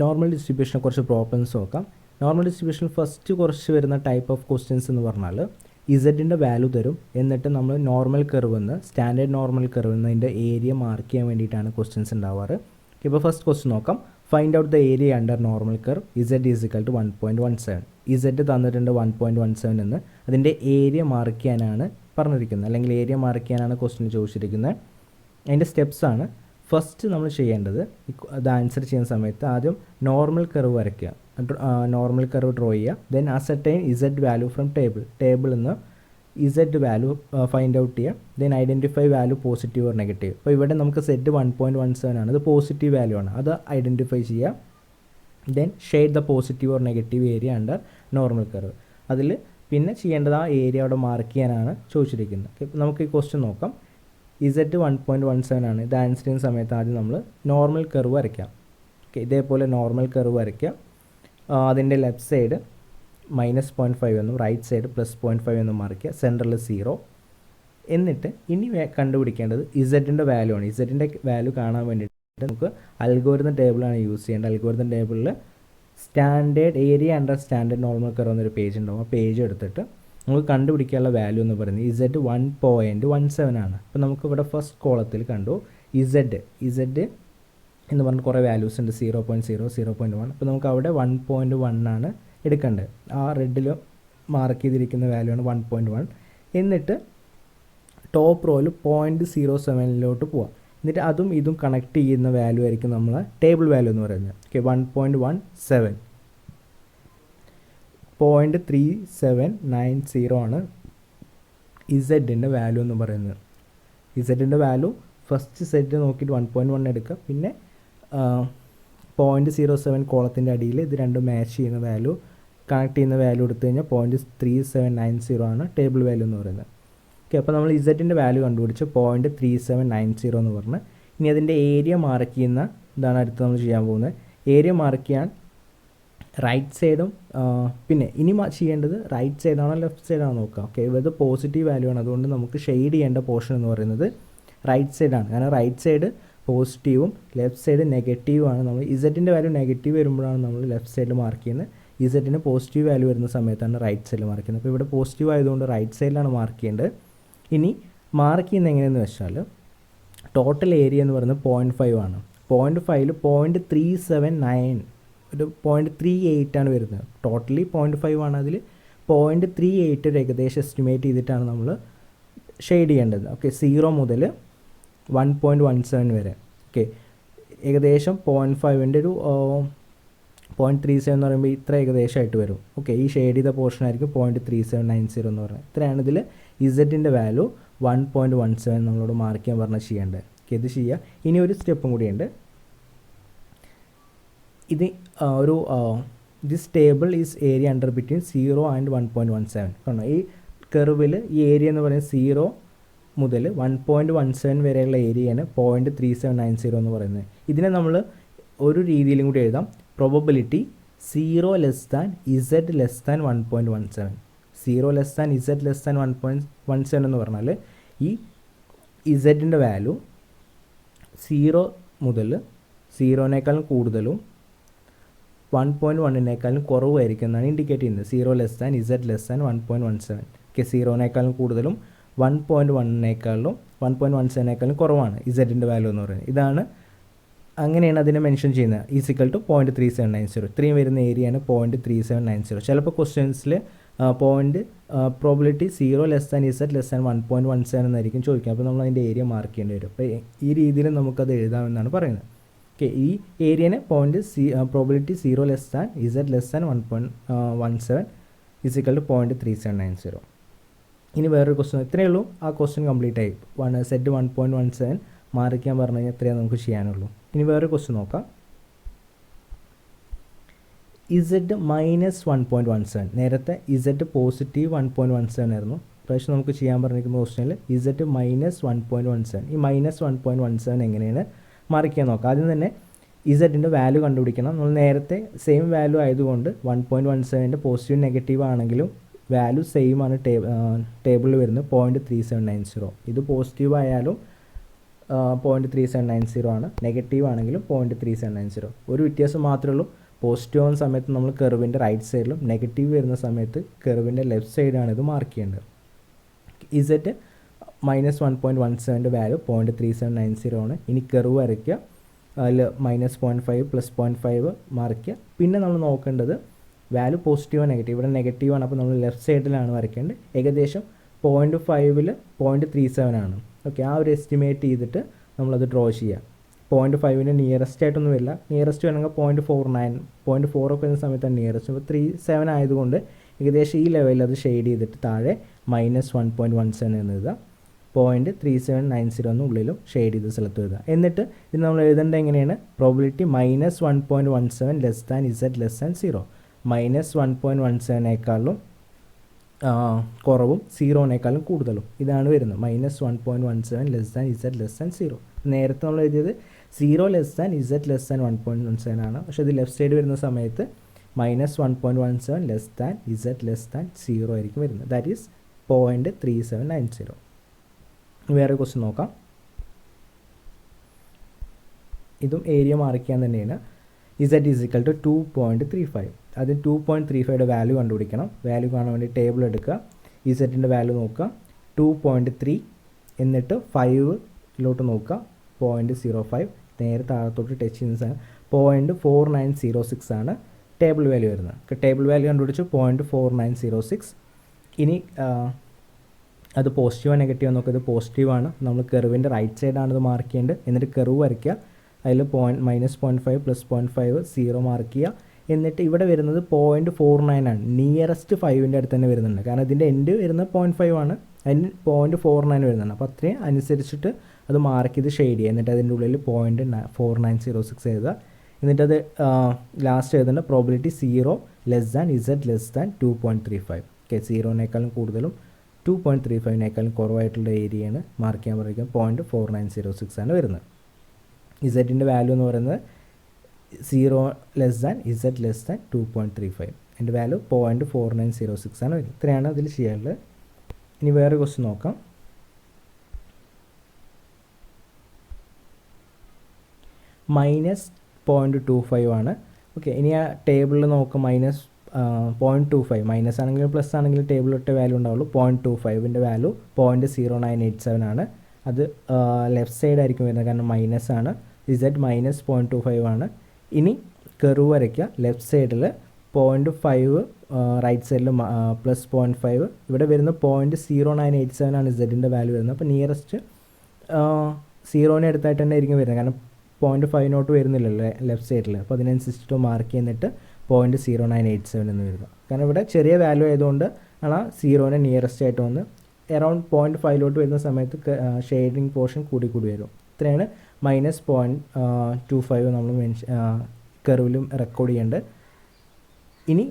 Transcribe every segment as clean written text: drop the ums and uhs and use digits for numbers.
Normal ഡിസ്ട്രിബ്യൂഷനെ കുറച്ച് problems നോക്കാം. Normal distribution first കുറച്ച് വരുന്ന ടൈപ്പ് ഓഫ് ക്വസ്റ്റ്യൻസ് എന്ന് പറഞ്ഞാൽ ഇസഡിൻ്റെ വാല്യൂ തരും, എന്നിട്ട് നമ്മൾ നോർമൽ കർവ് എന്ന് സ്റ്റാൻഡേർഡ് നോർമൽ കർവ് എന്നതിൻ്റെ ഏരിയ മാർക്ക് ചെയ്യാൻ വേണ്ടിയിട്ടാണ് ക്വസ്റ്റ്യൻസ് ഉണ്ടാവാറ്. ഇപ്പോൾ ഫസ്റ്റ് ക്വസ്റ്റ്യൻ നോക്കാം. Find out the area under normal curve Z is equal to 1.17. Z തന്നിട്ടുണ്ട് 1.17 എന്ന്, അതിൻ്റെ ഏരിയ മാർക്ക് ചെയ്യാനാണ് പറഞ്ഞിരിക്കുന്നത്, അല്ലെങ്കിൽ ഏരിയ മാർക്ക് ചെയ്യാനാണ് ക്വസ്റ്റ്യൻ ചോദിച്ചിരിക്കുന്നത്. അതിൻ്റെ സ്റ്റെപ്സാണ്. ഫസ്റ്റ് നമ്മൾ ചെയ്യേണ്ടത് അത് ആൻസർ ചെയ്യുന്ന സമയത്ത് ആദ്യം നോർമൽ കർവ് വരയ്ക്കുക, നോർമൽ കർവ് ഡ്രോ ചെയ്യുക. Then ascertain Z value from ടേബിളിൽ നിന്ന് ഇസഡ് വാല്യൂ ഫൈൻഡ് ഔട്ട് ചെയ്യുക. Then identify value positive or negative. അപ്പോൾ ഇവിടെ നമുക്ക് സെറ്റ് 1.17 ആണ്, അത് പോസിറ്റീവ് വാല്യൂ ആണ്, അത് ഐഡൻറ്റിഫൈ ചെയ്യുക. Then shade the positive or negative area under normal curve. അതിൽ പിന്നെ ചെയ്യേണ്ടത് ആ ഏരിയ അവിടെ മാർക്ക് ചെയ്യാനാണ് ചോദിച്ചിരിക്കുന്നത്. നമുക്ക് ഈ ക്വസ്റ്റ്യൻ നോക്കാം. ഇസഡ് 1.17 ആണ്. ഇത് ആൻസർ ചെയ്യുന്ന സമയത്ത് ആദ്യം നമ്മൾ നോർമൽ കർവ് വരയ്ക്കാം. ഓക്കെ, ഇതേപോലെ നോർമൽ കർവ് വരയ്ക്കുക. അതിൻ്റെ ലെഫ്റ്റ് സൈഡ് -0.5 എന്നും റൈറ്റ് സൈഡ് +0.5 എന്നും മാർക്ക് ചെയ്യുക. സെൻറ്ററിൽ 0. എന്നിട്ട് ഇനി കണ്ടുപിടിക്കേണ്ടത് ഇസഡിൻ്റെ വാല്യൂ ആണ്. ഇസഡിൻ്റെ വാല്യൂ കാണാൻ വേണ്ടിയിട്ട് നമുക്ക് അൽഗോരിതം ടേബിളാണ് യൂസ് ചെയ്യേണ്ടത്. അൽഗോരിതം ടേബിളിൽ standard area under standard normal curve എന്നൊരു പേജ് ഉണ്ടാവും. ആ പേജ് എടുത്തിട്ട് നമുക്ക് കണ്ടുപിടിക്കാനുള്ള വാല്യൂ എന്ന് പറയുന്നത് ഇസഡ് 1.17 ആണ്. അപ്പോൾ നമുക്ക് ഇവിടെ ഫസ്റ്റ് കോളത്തിൽ കണ്ടു ഇസഡ് എന്ന് പറഞ്ഞ കുറേ വാല്യൂസ് ഉണ്ട്. 0.0, 0.1. അപ്പോൾ നമുക്ക് അവിടെ 1.1 ആണ് എടുക്കേണ്ടത്. ആ റെഡിൽ മാർക്ക് ചെയ്തിരിക്കുന്ന വാല്യൂ ആണ് 1.1. എന്നിട്ട് ടോപ്പ് റോയിൽ 0.07 പോവാം. എന്നിട്ട് അതും ഇതും കണക്ട് ചെയ്യുന്ന വാല്യൂ ആയിരിക്കും നമ്മൾ ടേബിൾ വാല്യൂ എന്ന് പറയുന്നത്. ഓക്കെ, 1.17 0.3790 ആണ് ഇസഡിൻ്റെ വാല്യൂ എന്ന് പറയുന്നത്. ഇസഡിൻ്റെ വാല്യൂ ഫസ്റ്റ് സെറ്റ് നോക്കിയിട്ട് 1.1 എടുക്കുക. പിന്നെ 0.07 കോളത്തിൻ്റെ അടിയിൽ ഇത് രണ്ടും മാച്ച് ചെയ്യുന്ന വാല്യൂ, കണക്ട് ചെയ്യുന്ന വാല്യൂ എടുത്തു കഴിഞ്ഞാൽ 0.3790 ആണ് ടേബിൾ വാല്യൂ എന്ന് പറയുന്നത്. ഓക്കെ, അപ്പോൾ നമ്മൾ ഇസഡിൻ്റെ വാല്യൂ കണ്ടുപിടിച്ച് 0.3790 എന്ന് പറഞ്ഞ് ഇനി അതിൻ്റെ ഏരിയ മാർക്ക് ചെയ്യുന്ന ഇതാണ് അടുത്ത് നമ്മൾ ചെയ്യാൻ പോകുന്നത്. ഏരിയ മാർക്ക് ചെയ്യാൻ റൈറ്റ് സൈഡും പിന്നെ ഇനി ചെയ്യേണ്ടത് റൈറ്റ് സൈഡാണോ ലെഫ്റ്റ് സൈഡാണോ നോക്കാം. ഓക്കെ, ഇത് പോസിറ്റീവ് വാല്യൂ ആണ്, അതുകൊണ്ട് നമുക്ക് ഷെയ്ഡ് ചെയ്യേണ്ട പോർഷൻ എന്ന് പറയുന്നത് റൈറ്റ് സൈഡാണ്. കാരണം റൈറ്റ് സൈഡ് പോസിറ്റീവും ലെഫ്റ്റ് സൈഡ് നെഗറ്റീവും ആണ്. നമ്മൾ ഇസഡിൻ്റെ വാല്യൂ നെഗറ്റീവ് വരുമ്പോഴാണ് നമ്മൾ ലെഫ്റ്റ് സൈഡിൽ മാർക്ക് ചെയ്യുന്നത്. ഇസഡിന് പോസിറ്റീവ് വാല്യൂ വരുന്ന സമയത്താണ് റൈറ്റ് സൈഡിൽ മാർക്ക് ചെയ്യുന്നത്. അപ്പോൾ ഇവിടെ പോസിറ്റീവ് ആയതുകൊണ്ട് റൈറ്റ് സൈഡിലാണ് മാർക്ക് ചെയ്യേണ്ടത്. ഇനി മാർക്ക് ചെയ്യുന്നത് എങ്ങനെയെന്ന് വെച്ചാൽ ടോട്ടൽ ഏരിയ എന്ന് പറയുന്നത് 0.5 ആണ്. 0.5ൽ 0.379 ഒരു 0.38 ആണ് വരുന്നത്. ടോട്ടലി 0.5 ആണ്, അതിൽ 0.38 ഒരു ഏകദേശം എസ്റ്റിമേറ്റ് ചെയ്തിട്ടാണ് നമ്മൾ ഷെയ്ഡ് ചെയ്യേണ്ടത്. ഓക്കെ, 0 മുതൽ 1.17 വരെ. ഓക്കെ, ഏകദേശം 0.5ൻ്റെ ഒരു 0.37 എന്ന് പറയുമ്പോൾ ഇത്ര ഏകദേശമായിട്ട് വരും. ഓക്കെ, ഈ ഷെയ്ഡ് ചെയ്ത പോർഷൻ ആയിരിക്കും 0.3790 എന്ന് പറയുന്നത്. ഇത്രയാണ് ഇതിൽ ഇസഡിൻ്റെ വാല്യൂ 1.17 നമ്മളോട് മാർക്ക് ചെയ്യാൻ പറഞ്ഞാൽ ചെയ്യേണ്ടത്. ഓക്കെ, ഇത് ചെയ്യുക. ഇനി ഒരു സ്റ്റെപ്പും കൂടിയുണ്ട്. ഇത് ഒരു this table is area under between 0 and 1.17. കാരണം ഈ കർവിൽ ഈ ഏരിയ എന്ന് പറയുന്നത് 0 മുതൽ 1.17 വരെയുള്ള ഏരിയയാണ് 0.3790 എന്ന് പറയുന്നത്. ഇതിനെ നമ്മൾ ഒരു രീതിയിലും കൂടി എഴുതാം. Probability 0 less than Z less than 1.17. 0 less than Z less than 1.17 എന്ന് പറഞ്ഞാൽ ഈ ഇസഡിൻ്റെ വാല്യൂ 0 മുതൽ 0നേക്കാളും കൂടുതലും 1.1നേക്കാളും കുറവായിരിക്കും എന്നാണ് ഇൻഡിക്കേറ്റ് ചെയ്യുന്നത്. 0 less than Z less than 1.17. Okay, 0നേക്കാളും കൂടുതലും 1.17നേക്കാളും കുറവാണ് ഇസഡിൻ്റെ വാല്യൂ എന്ന് പറയുന്നത്. ഇതാണ്, അങ്ങനെയാണ് അതിനെ മെൻഷൻ ചെയ്യുന്നത്. Is equal to 0.3790. ഇത്രയും വരുന്ന ഏരിയയാണ് 0.3790. ചിലപ്പോൾ ക്വസ്റ്റ്യൻസിൽ probability 0 less than Z less than 1.17 എന്നായിരിക്കും ചോദിക്കുക. അപ്പോൾ നമ്മൾ അതിൻ്റെ ഏരിയ മാർക്ക് ചെയ്യേണ്ടി വരും. അപ്പോൾ ഈ രീതിയിൽ നമുക്കത് എഴുതാമെന്നാണ് പറയുന്നത്. ഓക്കെ, ഈ ഏരിയനെ probability 0 less than Z less than 1.17 is equal to 0.3790. ഇനി വേറൊരു ക്വസ്റ്റ്യൻ, ഇത്രയേ ഉള്ളൂ. ആ ക്വസ്റ്റ്യൻ കംപ്ലീറ്റ് ആയി. സെറ്റ് 1.17 മാർക്ക് ചെയ്യാൻ പറഞ്ഞു കഴിഞ്ഞാൽ ഇത്രയേ നമുക്ക് ചെയ്യാനുള്ളൂ. ഇനി വേറൊരു ക്വസ്റ്റ്യൻ നോക്കാം. ഇസഡ് -1.17. നേരത്തെ ഇസഡ് പോസിറ്റീവ് 1.17 ആയിരുന്നു. പ്രാവശ്യം നമുക്ക് ചെയ്യാൻ പറഞ്ഞിരിക്കുന്ന ക്വസ്റ്റ്യനിൽ ഇസഡ് -1.17. ഈ -1.17 എങ്ങനെയാണ് മാർക്ക് ചെയ്യാൻ നോക്കാം. ആദ്യം തന്നെ ഇസഡിൻ്റെ വാല്യൂ കണ്ടുപിടിക്കണം. നമ്മൾ നേരത്തെ സെയിം വാല്യൂ ആയതുകൊണ്ട് 1.17ൻ്റെ പോസിറ്റീവ് നെഗറ്റീവ് ആണെങ്കിലും വാല്യൂ സെയിം ആണ് ടേബിളിൽ വരുന്നത് 0.3790. ഇത് പോസിറ്റീവ് ആയാലും 0.3790 ആണ്, നെഗറ്റീവ് ആണെങ്കിലും 0.3790. ഒരു വ്യത്യാസം മാത്രമേ ഉള്ളൂ, പോസിറ്റീവ് ആവുന്ന സമയത്ത് നമ്മൾ കർവിൻ്റെ റൈറ്റ് സൈഡിലും നെഗറ്റീവ് വരുന്ന സമയത്ത് കർവിൻ്റെ ലെഫ്റ്റ് സൈഡാണ് ഇത് മാർക്ക് ചെയ്യേണ്ടത്. ഇസെറ്റ് -1.17 വാല്യൂ 0.3790 ആണ്. ഇനി കർവ് വരയ്ക്കുക, അതിൽ -0.5 +0.5 മാർക്ക് ചെയ്യുക. പിന്നെ നമ്മൾ നോക്കേണ്ടത് വാല്യൂ പോസിറ്റീവോ നെഗറ്റീവ്, ഇവിടെ നെഗറ്റീവ് ആണ്, അപ്പോൾ നമ്മൾ ലെഫ്റ്റ് സൈഡിലാണ് വരയ്ക്കേണ്ടത്. ഏകദേശം 0.5ൽ 0.37 ആണ്. ഓക്കെ, ആ ഒരു എസ്റ്റിമേറ്റ് ചെയ്തിട്ട് നമ്മളത് ഡ്രോ ചെയ്യുക. 0.5ന് നിയറസ്റ്റ് ആയിട്ടൊന്നും വരില്ല, നിയറസ്റ്റ് വേണമെങ്കിൽ 0.49 0.4 ഒക്കെ വരുന്ന സമയത്താണ് നിയറസ്റ്റ്. അപ്പോൾ 37 ആയതുകൊണ്ട് ഏകദേശം ഈ ലെവലിൽ അത് ഷെയ്ഡ് ചെയ്തിട്ട് താഴെ -1.17 എന്ന് എഴുതുക, 0.3790 എന്നുള്ളിലും ഷെയ്ഡ് ചെയ്ത സ്ഥലത്ത് എഴുതുക. എന്നിട്ട് ഇത് നമ്മൾ എഴുതേണ്ടത് എങ്ങനെയാണ്? Probability -1.17 less than Z less than 0, -1.17 കുറവും 0 കൂടുതലും, ഇതാണ് വരുന്നത്. -1.17 less than Z less than 0. നേരത്തെ നമ്മൾ എഴുതിയത് 0 less than Z less than 1.17 ആണ്, പക്ഷേ ഇത് ലെഫ്റ്റ് സൈഡ് വരുന്ന സമയത്ത് -1.17 less than Z less than 0 ആയിരിക്കും വരുന്നത്. That is 0.3790. വേറെ ക്വസ്റ്റ്യൻ നോക്കാം. ഇതും ഏരിയ മാർക്ക് ചെയ്യാൻ തന്നെയാണ്. Z is equal to 2.35. അതിന് 2.35യുടെ വാല്യൂ കണ്ടുപിടിക്കണം. വാല്യൂ കാണാൻ വേണ്ടി ടേബിൾ എടുക്കുക, ഇസഡിൻ്റെ വാല്യൂ നോക്കുക, 2.3, എന്നിട്ട് 5 നോക്കുക, 0.05, നേരെ താഴത്തോട്ട് ടച്ച് ചെയ്യുന്ന 0.4906 ആണ് ടേബിൾ വാല്യൂ വരുന്നത്. ടേബിൾ വാല്യൂ കണ്ടുപിടിച്ചു 0.4906. ഇനി അത് പോസിറ്റീവോ നെഗറ്റീവോ നോക്കുക. ഇത് പോസിറ്റീവാണ്, നമ്മൾ കർവിൻ്റെ റൈറ്റ് സൈഡാണ് ഇത് മാർക്ക് ചെയ്യേണ്ടത്. എന്നിട്ട് കർവ് വരയ്ക്കുക, അതിൽ -0.5 +0.5 0 മാർക്ക് ചെയ്യുക. എന്നിട്ട് ഇവിടെ വരുന്നത് 0.49 ആണ്, നിയറസ്റ്റ് 5ൻ്റെ അടുത്ത് തന്നെ വരുന്നുണ്ട്, കാരണം ഇതിൻ്റെ എൻഡ് വരുന്നത് 0.5 ആണ്, അതിന് 0.49 വരുന്നുണ്ട്. അപ്പോൾ അത്രയും അനുസരിച്ചിട്ട് അത് മാർക്ക് ചെയ്ത് ഷെയ്ഡ് ചെയ്യുക. എന്നിട്ട് അതിൻ്റെ ഉള്ളിൽ 0.4906 എഴുതുക. എന്നിട്ടത് ലാസ്റ്റ് എഴുതേണ്ട probability 0 less than Z less than 2.35. Okay, 0-നേക്കാളും കൂടുതലും 2.35-നേക്കാളും കുറവായിട്ടുള്ള ഏരിയയാണ് മാർക്ക് ചെയ്യാൻ പറയുക. 0.4906 ആണ് വരുന്നത്. ഇസഡിൻ്റെ വാല്യൂ എന്ന് പറയുന്നത് 0 less than Z less than 2.35. എൻ്റെ വാല്യൂ 0.4906 ആണ് വരുന്നത്. ഇത്രയാണ് അതിൽ ചെയ്യാനുള്ളത്. ഇനി വേറെ ക്വസ്റ്റ്യൻ നോക്കാം. -0.25 ആണ്. ഓക്കെ, ഇനി ആ ടേബിളിൽ നോക്കാം. -0.25, മൈനസ് ആണെങ്കിലും പ്ലസ് ആണെങ്കിലും ടേബിളിലൊട്ട് വാല്യൂ ഉണ്ടാവുള്ളൂ. 0.25ൻ്റെ വാല്യൂ 0.0987 ആണ്. അത് ലെഫ്റ്റ് സൈഡ് ആയിരിക്കും വരുന്നത്, കാരണം മൈനസ് ആണ്. ഇസഡ് -0.25 ആണ്. ഇനി കർവ് വരയ്ക്കുക, ലെഫ്റ്റ് സൈഡിൽ 0.5, റൈറ്റ് സൈഡിൽ +0.5. ഇവിടെ വരുന്ന 0.0987 ആണ് ഇസഡിൻ്റെ വാല്യൂ വരുന്നത്. അപ്പോൾ നിയറസ്റ്റ് 0ന് അടുത്തായിട്ട് തന്നെ ആയിരിക്കും വരുന്നത്, കാരണം 0.5 വരുന്നില്ലല്ലോ ലെഫ്റ്റ് സൈഡിൽ. അപ്പോൾ അതിനനുസരിച്ചിട്ട് മാർക്ക് ചെയ്യുന്നിട്ട് 0.0987 എന്ന് വരുന്നത്. കാരണം ഇവിടെ ചെറിയ വാല്യൂ ആയതുകൊണ്ട് ആണ് 0ന് നിയറസ്റ്റ് ആയിട്ട് വന്ന് അറൗണ്ട് 0.5 വരുന്ന സമയത്ത് ഷെയ്ഡിങ് പോർഷൻ കൂടി വരും. ഇത്രയാണ് -0.25 നമ്മൾ കർവിലും റെക്കോർഡ് ചെയ്യേണ്ടത്. ഇനി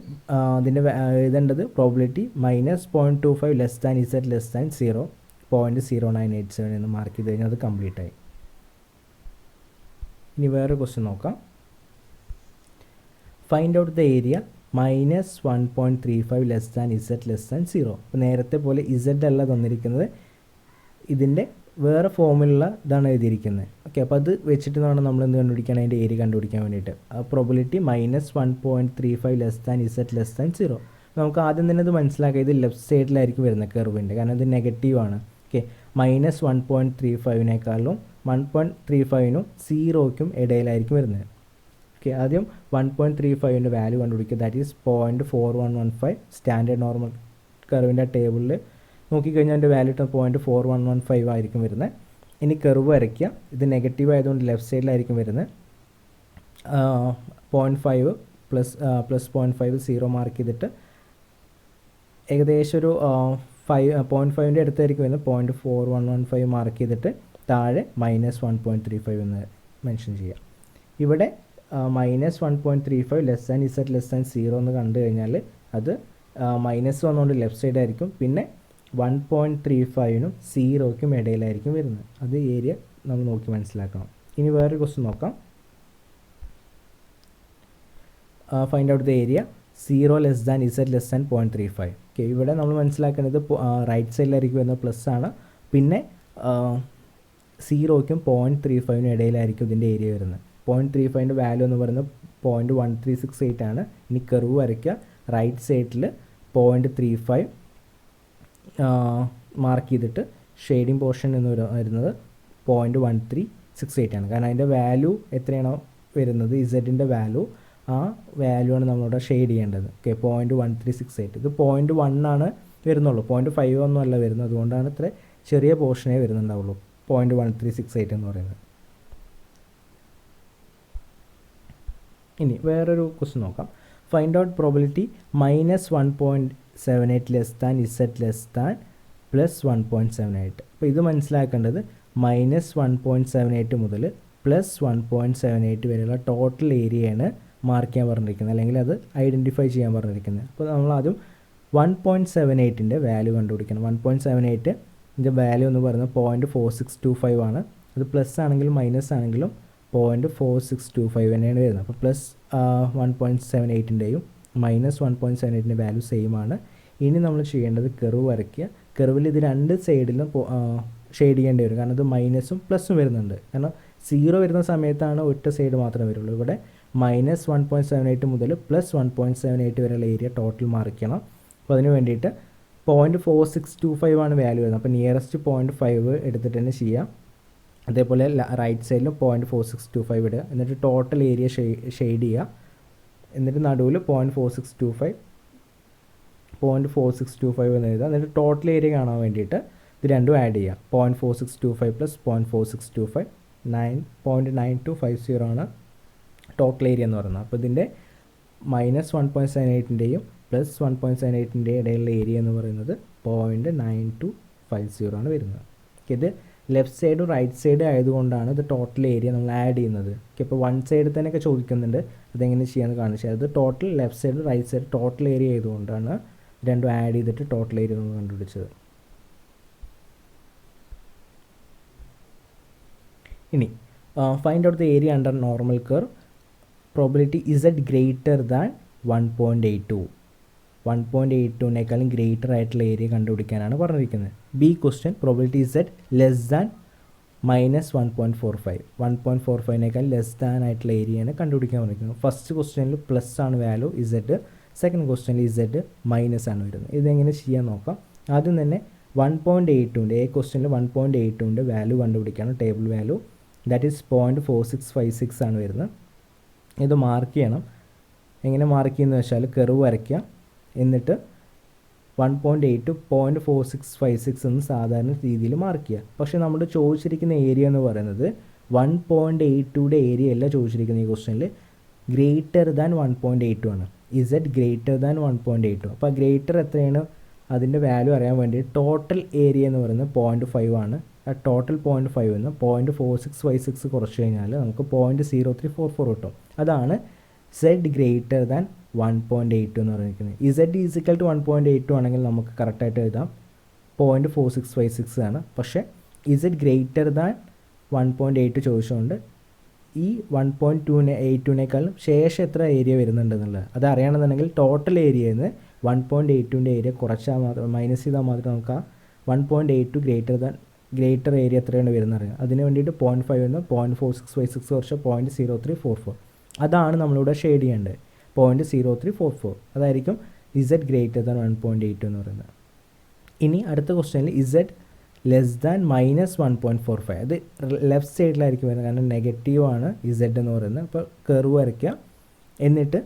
അതിൻ്റെ എഴുതേണ്ടത് probability -0.25 less than Z less than 0, 0.0987 എന്ന് മാർക്ക് ചെയ്ത് കഴിഞ്ഞാൽ അത് കംപ്ലീറ്റ് ആയി. ഇനി വേറെ ക്വസ്റ്റ്യൻ നോക്കാം. Find out the area -1.35 less than Z less than 0. അപ്പോൾ നേരത്തെ പോലെ ഇസഡ് അല്ല തന്നിരിക്കുന്നത്, ഇതിൻ്റെ വേറെ ഫോമിലുള്ള ഇതാണ് എഴുതിയിരിക്കുന്നത്. ഓക്കെ, അപ്പോൾ അത് വെച്ചിട്ട് വേണം നമ്മൾ എന്ത് കണ്ടുപിടിക്കാൻ, അതിൻ്റെ ഏരിയ കണ്ടുപിടിക്കാൻ വേണ്ടിയിട്ട്. ആ probability -1.35 less than Z less than 0. നമുക്ക് ആദ്യം തന്നെ ഇത് മനസ്സിലാക്കുക, ഇത് ലെഫ്റ്റ് സൈഡിലായിരിക്കും വരുന്നത് കർവിൻ്റെ, കാരണം ഇത് നെഗറ്റീവാണ്. ഓക്കെ, -1.35-നേക്കാളും 1.35നും 0ക്കും ഇടയിലായിരിക്കും വരുന്നത്. ഓക്കെ, ആദ്യം 1.35ൻ്റെ വാല്യൂ കണ്ടുപിടിക്കുക, ദാറ്റ് ഈസ് 0.4115. സ്റ്റാൻഡേർഡ് നോർമൽ കർവിൻ്റെ ടേബിളിൽ നോക്കിക്കഴിഞ്ഞാൽ എൻ്റെ വാല്യൂ 0.4115 ആയിരിക്കും വരുന്നത്. ഇനി കർവ് വരയ്ക്കുക, ഇത് നെഗറ്റീവ് ആയതുകൊണ്ട് ലെഫ്റ്റ് സൈഡിലായിരിക്കും വരുന്നത്. 0.5 +0.5 0 മാർക്ക് ചെയ്തിട്ട് ഏകദേശം ഒരു 0.5ൻ്റെ അടുത്തായിരിക്കും വരുന്നത്. 0.4115 മാർക്ക് ചെയ്തിട്ട് താഴെ -1.35 എന്ന് മെൻഷൻ ചെയ്യാം. ഇവിടെ -1.35 less than Z less than 0 എന്ന് കണ്ടു കഴിഞ്ഞാൽ അത് മൈനസ് വന്നുകൊണ്ട് ലെഫ്റ്റ് സൈഡ് ആയിരിക്കും. പിന്നെ 1.35നും 0ക്കും ഇടയിലായിരിക്കും വരുന്നത്. അത് ഏരിയ നമ്മൾ നോക്കി മനസ്സിലാക്കണം. ഇനി വേറൊരു ക്വസ്റ്റ്യൻ നോക്കാം. Find out the area 0 less than Z less than 0.35. Okay, ഇവിടെ നമ്മൾ മനസ്സിലാക്കേണ്ടത് റൈറ്റ് സൈഡിലായിരിക്കും വരുന്നത്, പ്ലസ് ആണ്. പിന്നെ 0ക്കും 0.35 ഇടയിലായിരിക്കും ഇതിൻ്റെ ഏരിയ വരുന്നത്. 0.35 വാല്യൂ എന്ന് പറയുന്നത് 0.1368 ആണ്. ഇനി കർവ് വരയ്ക്കുക. റൈറ്റ് സൈഡിൽ 0.35 മാർക്ക് ചെയ്തിട്ട് ഷെയ്ഡിങ് പോർഷൻ എന്ന് വരുന്നത് 0.1368 ആണ്. കാരണം അതിൻ്റെ വാല്യൂ എത്രയാണോ വരുന്നത്, ഇസഡിൻ്റെ വാല്യൂ, ആ വാല്യൂ ആണ് നമ്മളിവിടെ ഷെയ്ഡ് ചെയ്യേണ്ടത്. ഓക്കെ, 0.1368. ഇത് 0.1 ആണ് വരുന്നുള്ളൂ, 0.5 ഒന്നും അല്ല വരുന്നത്. അതുകൊണ്ടാണ് ഇത്ര ചെറിയ പോർഷനേ വരുന്നുണ്ടാവുള്ളൂ 0.1368 എന്ന് പറയുന്നത്. ഇനി വേറൊരു ക്വസ്റ്റ്യൻ നോക്കാം. Find out probability -1.78 less than Z less than +1.78. അപ്പോൾ ഇത് മനസ്സിലാക്കേണ്ടത് -1.78 മുതൽ +1.78 വരെയുള്ള ടോട്ടൽ ഏരിയയാണ് മാർക്ക് ചെയ്യാൻ പറഞ്ഞിരിക്കുന്നത്, അല്ലെങ്കിൽ അത് ഐഡൻറ്റിഫൈ ചെയ്യാൻ പറഞ്ഞിരിക്കുന്നത്. അപ്പോൾ നമ്മൾ ആദ്യം 1.78ൻ്റെ വാല്യൂ കണ്ടുപിടിക്കണം. 1.78ൻ്റെ വാല്യൂ എന്ന് പറയുന്നത് 0.4625 ആണ്. അത് പ്ലസ് ആണെങ്കിലും മൈനസ് ആണെങ്കിലും 0.4625 തന്നെയാണ് വരുന്നത്. അപ്പോൾ +1.78ൻ്റെയും -1.78ൻ്റെ വാല്യൂ സെയിം ആണ്. ഇനി നമ്മൾ ചെയ്യേണ്ടത് കർവ് വരയ്ക്കുക. കർവിൽ ഇത് രണ്ട് സൈഡിലും ഷെയ്ഡ് ചെയ്യേണ്ടി വരും, കാരണം ഇത് മൈനസും പ്ലസും വരുന്നുണ്ട്. കാരണം 0 വരുന്ന സമയത്താണ് ഒറ്റ സൈഡ് മാത്രമേ വരുള്ളൂ. ഇവിടെ -1.78 മുതൽ +1.78 വരെയുള്ള ഏരിയ ടോട്ടൽ മാർക്ക് ചെയ്യണം. അപ്പോൾ അതിന് വേണ്ടിയിട്ട് 0.4625 ആണ് വാല്യൂ വരുന്നത്. അപ്പോൾ നിയറസ്റ്റ് 0.5 എടുത്തിട്ട് തന്നെ ചെയ്യാം. അതേപോലെ റൈറ്റ് സൈഡിലും 0.4625 ഇടുക. എന്നിട്ട് ടോട്ടൽ ഏരിയ ഷെയ്ഡ് ചെയ്യുക. എന്നിട്ട് നടുവിൽ 0.4625 എന്ന് എഴുതുക. എന്നിട്ട് ടോട്ടൽ ഏരിയ കാണാൻ വേണ്ടിയിട്ട് ഇത് രണ്ടും ആഡ് ചെയ്യുക. 0.4625 + 0.4625 0.9250 ആണ് ടോട്ടൽ ഏരിയ എന്ന് പറയുന്നത്. അപ്പോൾ ഇതിൻ്റെ -1.78ൻ്റെയും +1.78ൻ്റെ ഇടയിലുള്ള ഏരിയ എന്ന് പറയുന്നത് 0.9250 ആണ് വരുന്നത്. ഇത് ലെഫ്റ്റ് സൈഡും റൈറ്റ് സൈഡ് ആയതുകൊണ്ടാണ് ഇത് ടോട്ടൽ ഏരിയ നമ്മൾ ആഡ് ചെയ്യുന്നത്. ഇപ്പോൾ വൺ സൈഡ് തന്നെയൊക്കെ ചോദിക്കുന്നുണ്ട്, അതെങ്ങനെ ചെയ്യാമെന്ന് കാണിച്ചാൽ അത് total left side right side total area ആയതുകൊണ്ടാണ് രണ്ടും ആഡ് ചെയ്തിട്ട് ടോട്ടൽ ഏരിയ നമ്മൾ കണ്ടുപിടിച്ചത്. ഇനി find out the area under normal curve. Probability Z greater than 1.82. 1.82നേക്കാളും ഗ്രേറ്റർ ആയിട്ടുള്ള ഏരിയ കണ്ടുപിടിക്കാനാണ് പറഞ്ഞിരിക്കുന്നത്. B question probability Z less than -1.45. 1.45നേക്കാൾ ലെസ് ദാൻ ആയിട്ടുള്ള ഏരിയയാണ് കണ്ടുപിടിക്കാൻ പറഞ്ഞിരിക്കുന്നത്. ഫസ്റ്റ് ക്വസ്റ്റ്യനിൽ പ്ലസ് ആണ് വാല്യൂ ഇസഡ്, സെക്കൻഡ് ക്വസ്റ്റ്യനിൽ ഇസഡ് മൈനസ് ആണ് വരുന്നത്. ഇതെങ്ങനെ ചെയ്യാൻ നോക്കാം. ആദ്യം തന്നെ 1.82ൻ്റെ ക്വസ്റ്റ്യനിൽ 1.82ൻ്റെ വാല്യൂ കണ്ടുപിടിക്കാണ്, ടേബിൾ വാല്യൂ. ദാറ്റ് ഈസ് 0.4656 ആണ് വരുന്നത്. ഇത് മാർക്ക് ചെയ്യണം. എങ്ങനെ മാർക്ക് ചെയ്യുന്നത് വെച്ചാൽ കർവ് വരയ്ക്കുക. എന്നിട്ട് 1.8 0.4656 എന്ന് സാധാരണ രീതിയിൽ മാർക്ക് ചെയ്യുക. പക്ഷേ നമ്മൾ ചോദിച്ചിരിക്കുന്ന ഏരിയ എന്ന് പറയുന്നത് 1.82യുടെ ഏരിയ അല്ല ചോദിച്ചിരിക്കുന്ന ഈ ക്വസ്റ്റ്യനിൽ, ഗ്രേറ്റർ ദാൻ 1.82 ആണ്. Z greater than 1.82. അപ്പോൾ ഗ്രേറ്റർ എത്രയാണ് അതിൻ്റെ വാല്യൂ അറിയാൻ വേണ്ടി ടോട്ടൽ ഏരിയ എന്ന് പറയുന്നത് 0.5 ആണ്. ആ ടോട്ടൽ 0.5 എന്ന് 0.4656 കുറച്ച് കഴിഞ്ഞാൽ നമുക്ക് 0.0344 കിട്ടും. അതാണ് സെഡ് ഗ്രേറ്റർ ദാൻ 1.82 എന്ന് പറഞ്ഞിരിക്കുന്നത്. ഇസഡ് ഈസിക്കൽ ടു 1.82 ആണെങ്കിൽ നമുക്ക് കറക്റ്റായിട്ട് എഴുതാം 0.4656 ആണ്. പക്ഷേ ഇസഡ് ഗ്രേറ്റർ ദാൻ 1.82 ചോദിച്ചുകൊണ്ട് ഈ 1.82നേക്കാളും ശേഷം എത്ര ഏരിയ വരുന്നുണ്ടെന്നുള്ളത് അത് അറിയണമെന്നുണ്ടെങ്കിൽ ടോട്ടൽ ഏരിയയിൽ നിന്ന് 1.82ൻ്റെ ഏരിയ കുറച്ചാൽ മാത്രം, മൈനസ് ചെയ്താൽ മാത്രമേ നമുക്ക് ആ 1.82 ഗ്രേറ്റർ ഏരിയ എത്രയാണ് വരുന്നത് അറിയാം. അതിന് വേണ്ടിയിട്ട് 0.5 എന്ന് 0.4656 കുറച്ച് 0.0344. അതാണ് നമ്മളിവിടെ ഷെയ്ഡ് ചെയ്യേണ്ടത്, 0.0344. അതായിരിക്കും ഇസഡ് ഗ്രേറ്റർ ദാൻ 1.82 എന്ന് പറയുന്നത്. ഇനി അടുത്ത ക്വസ്റ്റ്യനിൽ ഇസഡ് ലെസ് ദാൻ -1.45. അത് ലെഫ്റ്റ് സൈഡിലായിരിക്കും വരുന്നത്, കാരണം നെഗറ്റീവ് ആണ് ഇസഡ് എന്ന് പറയുന്നത്. അപ്പോൾ കർവ് വരയ്ക്കുക. എന്നിട്ട്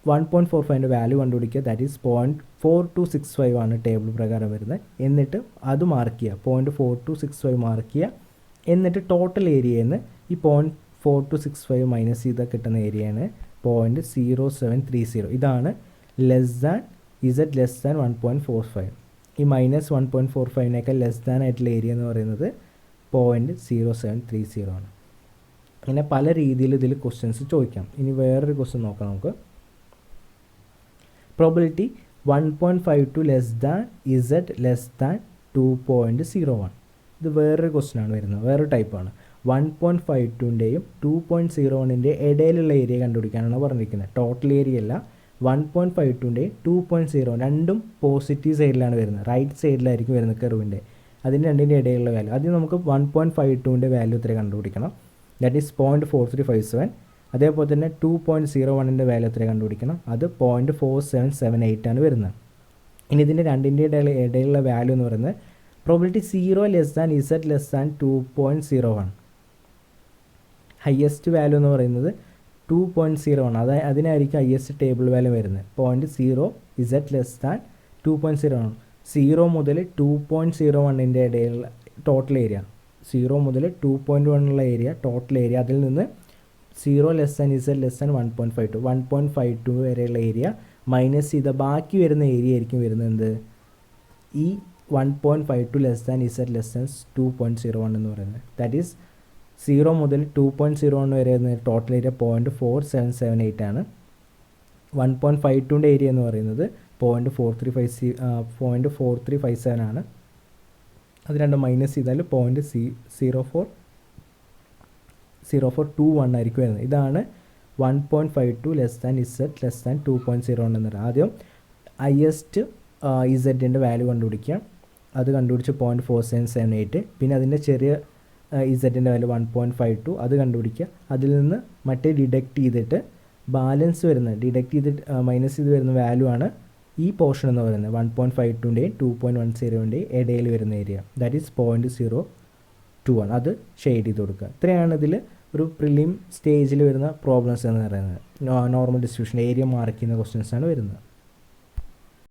1.45ൻ്റെ വാല്യൂ കണ്ടുപിടിക്കുക. ദാറ്റ് ഈസ് 0.4265 ആണ് ടേബിൾ പ്രകാരം വരുന്നത്. എന്നിട്ട് അത് മാർക്ക് ചെയ്യുക, 0.4265 മാർക്ക് ചെയ്യുക. എന്നിട്ട് ടോട്ടൽ ഏരിയയിൽ നിന്ന് ഈ 0.4265 മൈനസ് ചെയ്താൽ കിട്ടുന്ന ഏരിയയാണ് 0.0730. ഇതാണ് less than Z less than 1.45. ഈ -1.45നേക്കാൾ ലെസ് ദാൻ ആയിട്ടുള്ള ഏരിയ എന്ന് പറയുന്നത് 0.0730 ആണ്. ഇങ്ങനെ പല രീതിയിൽ ഇതിൽ ക്വസ്റ്റ്യൻസ് ചോദിക്കാം. ഇനി വേറൊരു ക്വസ്റ്റ്യൻ നോക്കാം നമുക്ക്. Probability 1.52 less than Z less than 2.01. ഇത് വേറൊരു ക്വസ്റ്റ്യൻ ആണ് വരുന്നത്, വേറൊരു ടൈപ്പാണ്. 1.52ൻ്റെയും 2.01ൻ്റെ ഇടയിലുള്ള ഏരിയ കണ്ടുപിടിക്കാനാണ് പറഞ്ഞിരിക്കുന്നത്. ടോട്ടൽ ഏരിയ അല്ല, 1.52ൻ്റെയും 2.0 രണ്ടും പോസിറ്റീവ് സൈഡിലാണ് വരുന്നത്, റൈറ്റ് സൈഡിലായിരിക്കും വരുന്നത് കർവിൻ്റെ. അതിൻ്റെ രണ്ടിൻ്റെ ഇടയിലുള്ള വാല്യൂ. ആദ്യം നമുക്ക് 1.52ൻ്റെ വാല്യൂ എത്ര കണ്ടുപിടിക്കണം, ദാറ്റ് ഈസ് 0.4357. അതേപോലെ തന്നെ 2.01ൻ്റെ വാല്യൂ എത്ര കണ്ടുപിടിക്കണം, അത് 0.4778 ആണ് വരുന്നത്. ഇനി ഇതിൻ്റെ രണ്ടിൻ്റെ ഇടയിലുള്ള വാല്യൂ എന്ന് പറയുന്നത് probability 0 less than Z 2.01. Highest value എന്ന് പറയുന്നത് 2.01, അതിനായിരിക്കും ഹയസ്റ്റ് ടേബിൾ വാല്യൂ വരുന്നത്. 0.0 Z ലെസ് ദാൻ 2.01. 0 മുതൽ 2.01ൻ്റെ ഇടയിലുള്ള ടോട്ടൽ ഏരിയ, 0 മുതൽ 2.1 ഉള്ള ഏരിയ ടോട്ടൽ ഏരിയ, അതിൽ നിന്ന് 0 less than Z less than 1.52 വരെയുള്ള ഏരിയ മൈനസ് ചെയ്ത ബാക്കി വരുന്ന ഏരിയ ആയിരിക്കും വരുന്നത് എന്ത്, ഈ 1.52 less than Z less than 2.01 എന്ന് പറയുന്നത്. ദാറ്റ് ഈസ് 0 മുതൽ 2.01 വരെ ടോട്ടൽ ഏരിയ 0.4778 ആണ്. 1.52ൻ്റെ ഏരിയ എന്ന് പറയുന്നത് 0.4357 ആണ്. അത് രണ്ടും മൈനസ് ചെയ്താൽ 0.0421 ആയിരിക്കും വരുന്നത്. ഇതാണ് 1.52 less than Z less than 2.01 എന്ന് പറയുന്നത്. ആദ്യം ഹയസ്റ്റ് ഇസഡിൻ്റെ വാല്യൂ കണ്ടുപിടിക്കുക, അത് കണ്ടുപിടിച്ച് 0.4778. പിന്നെ അതിൻ്റെ ചെറിയ ഇസഡിൻ്റെ വാല്യൂ 1.52, അത് കണ്ടുപിടിക്കുക. അതിൽ നിന്ന് മറ്റേ ഡിഡക്റ്റ് ചെയ്തിട്ട് ബാലൻസ് വരുന്നത് മൈനസ് ചെയ്ത് വരുന്ന വാല്യൂ ആണ് ഈ പോർഷൻ എന്ന് പറയുന്നത് 1.52ൻ്റെയും 2.10ൻ്റെയും ഇടയിൽ വരുന്ന ഏരിയ, ദാറ്റ് ഈസ് 0.021. അത് ഷെയ്ഡ് ചെയ്ത് കൊടുക്കുക. ഇത്രയാണ് ഇതിൽ ഒരു പ്രിലിം സ്റ്റേജിൽ വരുന്ന പ്രോബ്ലംസ് എന്ന് പറയുന്നത്. നോർമൽ ഡിസ്ട്രിബ്യൂഷൻ ഏരിയ മാർക്ക് ചെയ്യുന്ന ക്വസ്റ്റ്യൻസ് ആണ് വരുന്നത്.